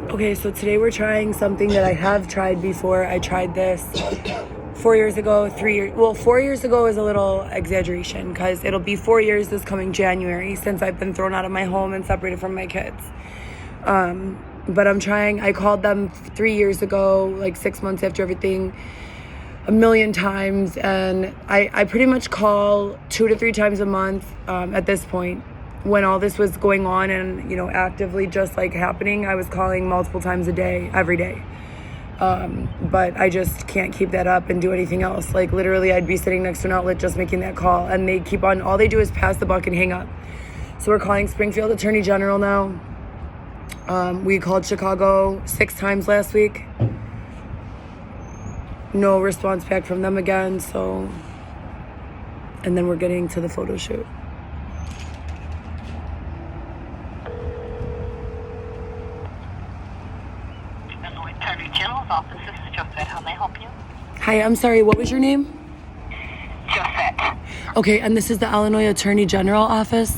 Okay, so today we're trying something that I have tried before. I tried this 4 years ago, 3 years. Well, 4 years ago is a little exaggeration because it'll be 4 years this coming January since I've been thrown out of my home and separated from my kids. But I'm trying. I called them 3 years ago, like 6 months after everything, a million times. And I pretty much call 2 to 3 times a month at this point. When all this was going on and, actively just like happening, I was calling multiple times a day, every day. But I just can't keep that up and do anything else. Like literally I'd be sitting next to an outlet just making that call and they keep on, all they do is pass the buck and hang up. So we're calling Springfield Attorney General now. We called Chicago 6 times last week. No response back from them again. So, and then we're getting to the photo shoot. Attorney General's office. This is Josette. How may I help you? Hi, I'm sorry. What was your name? Josette. Okay, and this is the Illinois Attorney General office?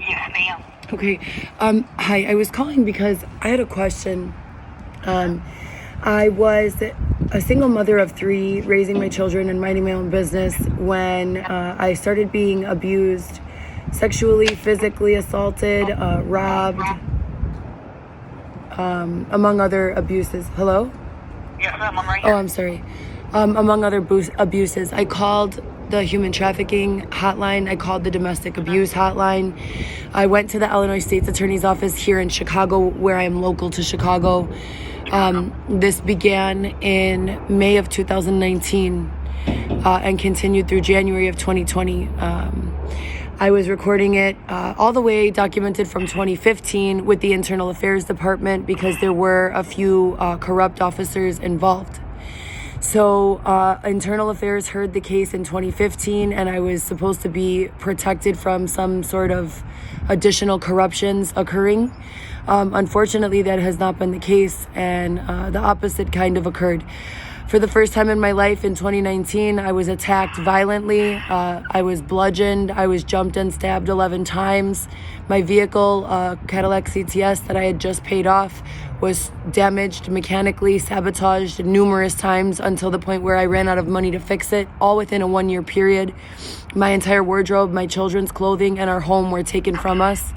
Yes, ma'am. Okay. Hi, I was calling because I had a question. I was a single mother of 3, raising my children and minding my own business when I started being abused, sexually, physically assaulted, robbed, among other abuses. Hello? Yes, ma'am. I'm right here. Oh, I'm sorry. Among other abuses. I called the human trafficking hotline. I called the domestic abuse hotline. I went to the Illinois State's Attorney's office here in Chicago, where I am local to Chicago. This began in May of 2019 and continued through January of 2020. I was recording it all the way documented from 2015 with the Internal Affairs Department because there were a few corrupt officers involved. So Internal Affairs heard the case in 2015 and I was supposed to be protected from some sort of additional corruptions occurring. Unfortunately, that has not been the case and the opposite kind of occurred. For the first time in my life in 2019, I was attacked violently. I was bludgeoned. I was jumped and stabbed 11 times. My vehicle, Cadillac CTS that I had just paid off, was damaged mechanically, sabotaged numerous times until the point where I ran out of money to fix it, all within a 1-year period. My entire wardrobe, my children's clothing, and our home were taken from us.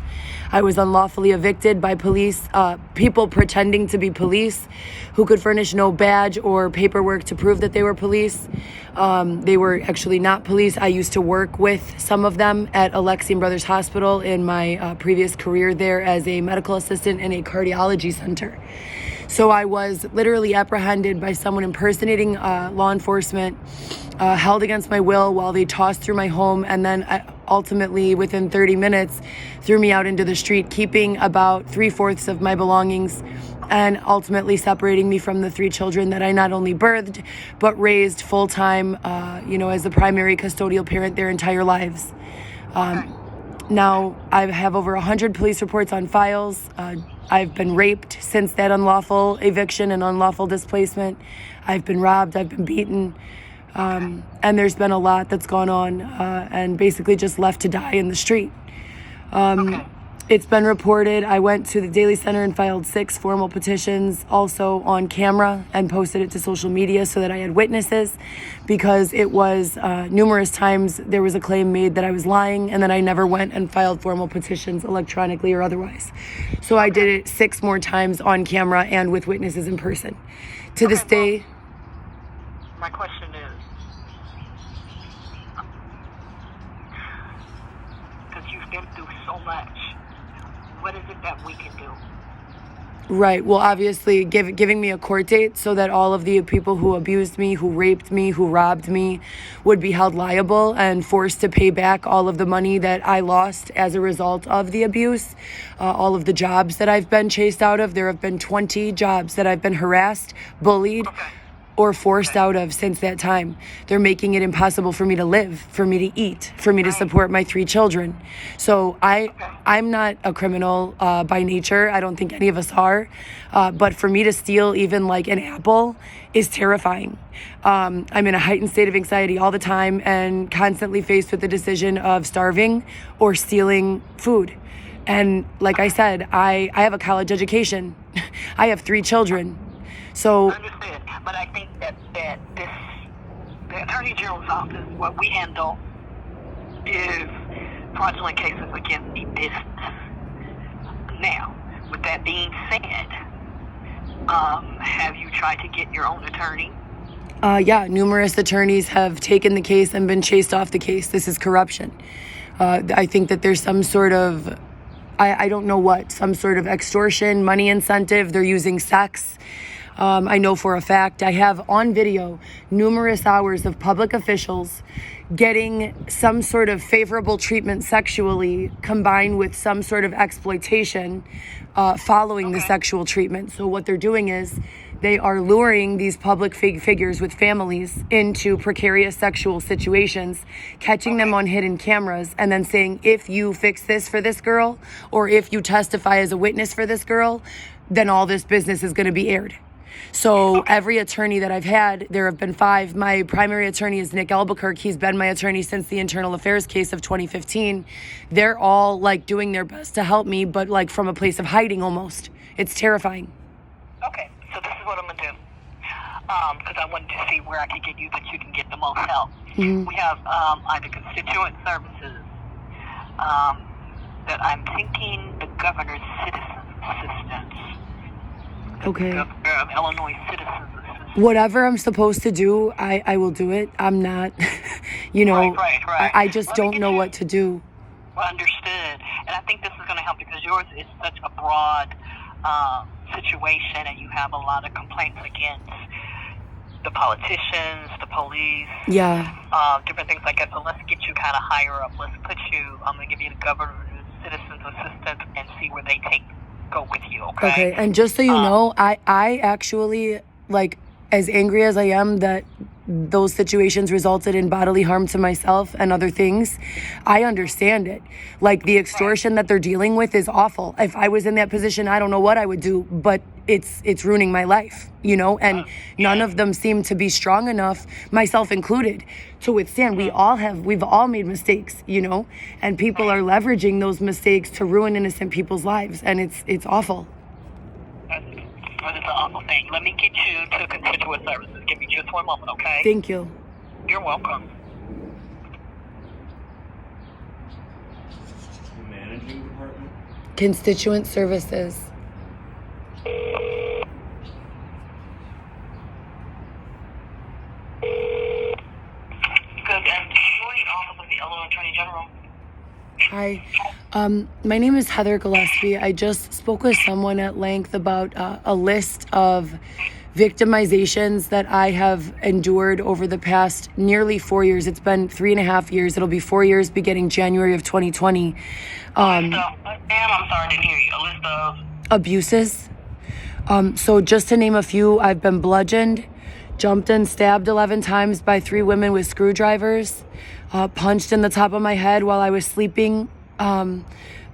I was unlawfully evicted by police, people pretending to be police who could furnish no badge or paperwork to prove that they were police. They were actually not police. I used to work with some of them at Alexian Brothers Hospital in my previous career there as a medical assistant in a cardiology center. So I was literally apprehended by someone impersonating law enforcement, held against my will while they tossed through my home, and then ultimately within 30 minutes threw me out into the street, keeping about 3/4 of my belongings and ultimately separating me from the 3 children that I not only birthed but raised full-time, as the primary custodial parent their entire lives. Now I have over 100 police reports on files. I've been raped since that unlawful eviction and unlawful displacement. I've been robbed. I've been beaten. And there's been a lot that's gone on and basically just left to die in the street. It's been reported. I went to the Daily Center and filed 6 formal petitions also on camera and posted it to social media so that I had witnesses, because it was numerous times there was a claim made that I was lying and that I never went and filed formal petitions electronically or otherwise. So I did it 6 more times on camera and with witnesses in person. To this day... My question is, because you've been through so much, what is it that we can do? Right. Well, obviously giving me a court date so that all of the people who abused me, who raped me, who robbed me would be held liable and forced to pay back all of the money that I lost as a result of the abuse. All of the jobs that I've been chased out of. There have been 20 jobs that I've been harassed, bullied, or forced out of since that time. They're making it impossible for me to live, for me to eat, for me to support my 3 children. So I'm not a criminal by nature. I don't think any of us are. But for me to steal even like an apple is terrifying. I'm in a heightened state of anxiety all the time and constantly faced with the decision of starving or stealing food. And like I said, I have a college education. I have 3 children. So Understood. But I think that this, the Attorney General's office, what we handle is fraudulent cases against the business. Now, with that being said, have you tried to get your own attorney? yeah, numerous attorneys have taken the case and been chased off the case. This is corruption. I think that there's some sort of, I don't know what, some sort of extortion, money incentive. They're using sex. I know for a fact, I have on video numerous hours of public officials getting some sort of favorable treatment sexually combined with some sort of exploitation following the sexual treatment. So what they're doing is they are luring these public figures with families into precarious sexual situations, catching them on hidden cameras, and then saying, if you fix this for this girl, or if you testify as a witness for this girl, then all this business is going to be aired. So every attorney that I've had, there have been 5. My primary attorney is Nick Albuquerque. He's been my attorney since the internal affairs case of 2015. They're all like doing their best to help me, but like from a place of hiding almost. It's terrifying. Okay, so this is what I'm going to do. Because I wanted to see where I could get you that you can get the most help. Mm-hmm. We have either constituent services that I'm thinking the governor's citizen assistance. Okay. The governor of Illinois citizens assistance. Whatever I'm supposed to do, I will do it. I'm not, Right. I just Let me don't get know you- what to do. Understood. And I think this is going to help because yours is such a broad situation and you have a lot of complaints against the politicians, the police, Yeah. different things like that. So let's get you kind of higher up. Let's put you, I'm going to give you the governor's citizens assistant and see where they go with you, okay? Okay, and just so you know, I actually, like, as angry as I am that those situations resulted in bodily harm to myself and other things, I understand it. Like, the extortion that they're dealing with is awful. If I was in that position, I don't know what I would do, but it's ruining my life, and none of them seem to be strong enough, myself included, to withstand. We've all made mistakes, and people are leveraging those mistakes to ruin innocent people's lives, and it's awful. That is an awful thing. Let me get you to constituent services. Give me just one moment, okay? Thank you. You're welcome. Managing department? Constituent services. Good morning, Office of the Illinois Attorney General. Hi, my name is Heather Gillespie. I just spoke with someone at length about a list of victimizations that I have endured over the past nearly 4 years. It's been 3.5 years. It'll be 4 years beginning January of 2020. Ma'am, I'm sorry, I didn't hear you. A list of... Abuses. So just to name a few, I've been bludgeoned, jumped and stabbed 11 times by 3 women with screwdrivers, punched in the top of my head while I was sleeping,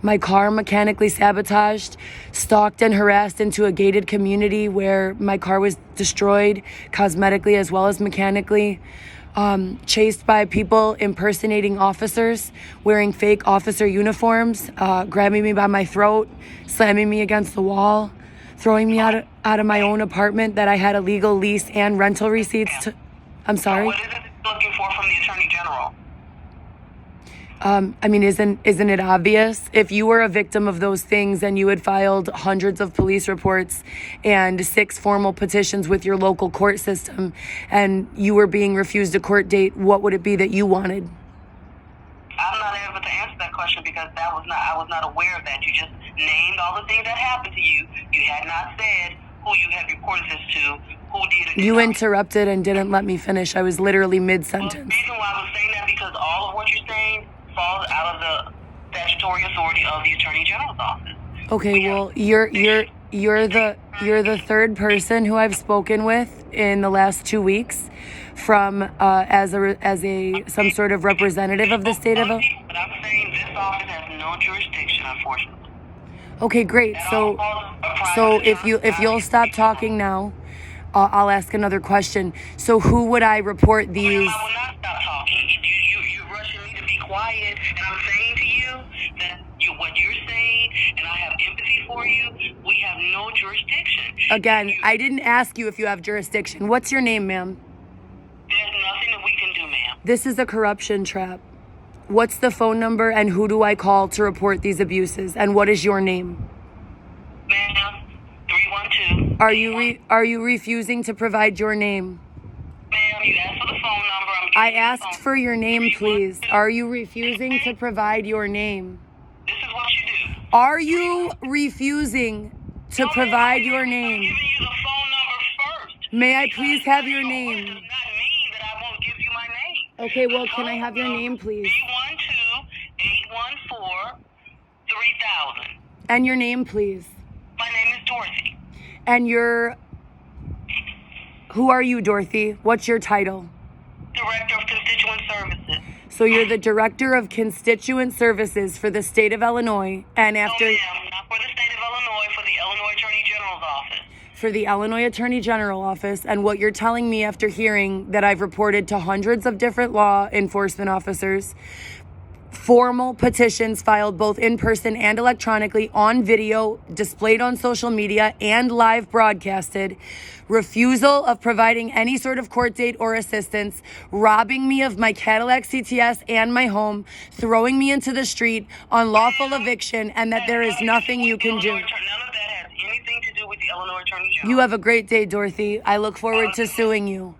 my car mechanically sabotaged, stalked and harassed into a gated community where my car was destroyed cosmetically as well as mechanically, chased by people impersonating officers, wearing fake officer uniforms, grabbing me by my throat, slamming me against the wall, throwing me out of my own apartment that I had a legal lease and rental receipts to. I'm sorry? What is it you're looking for from the Attorney General? I mean, isn't it obvious? If you were a victim of those things and you had filed hundreds of police reports and 6 formal petitions with your local court system and you were being refused a court date, what would it be that you wanted? I'm not able to answer that question because I was not aware of that. You just named all the things that happened to you. You had not said who you had reported this to, who did it. You interrupted and didn't let me finish. I was literally Well, mid-sentence. the reason why I was saying that because all of what you're saying falls out of the statutory authority of the Attorney General's office. Okay, well, you're the third person who I've spoken with in the last 2 weeks from as some sort of representative of the state of. But I'm saying this office has no jurisdiction, unfortunately. Okay, great. So if you'll stop talking now, I'll ask another question. So who would I report these? I will not stop talking. You're rushing me to be quiet, and I'm saying to you that what you're saying I have empathy for you, we have no jurisdiction. Again, I didn't ask you if you have jurisdiction. What's your name, ma'am? There's nothing that we can do, ma'am. This is a corruption trap. What's the phone number and who do I call to report these abuses? And what is your name? Ma'am, 312. Are you refusing to provide your name? Ma'am, you asked for the phone number. I asked for your name, please. Are you refusing to provide your name? This is what you do. Are you refusing to provide your I'm name? giving you the phone number first. May I please have your It name? does not mean that I won't give you my name. Okay, well, can I have your name, please? 312-814-3000. And your name, please. My name is Dorothy. And who are you, Dorothy? What's your title? Director of Constituent Services. So you're the Director of Constituent Services for the state of Illinois, and after... No, ma'am, not for the state of Illinois, for the Illinois Attorney General's office. For the Illinois Attorney General office, and what you're telling me after hearing that I've reported to hundreds of different law enforcement officers, formal petitions filed both in person and electronically, on video, displayed on social media, and live broadcasted, refusal of providing any sort of court date or assistance, robbing me of my Cadillac CTS and my home, throwing me into the street, unlawful eviction, and that there is nothing you can do. None of that has anything to do with the Illinois Attorney General. You have a great day, Dorothy. I look forward to suing you.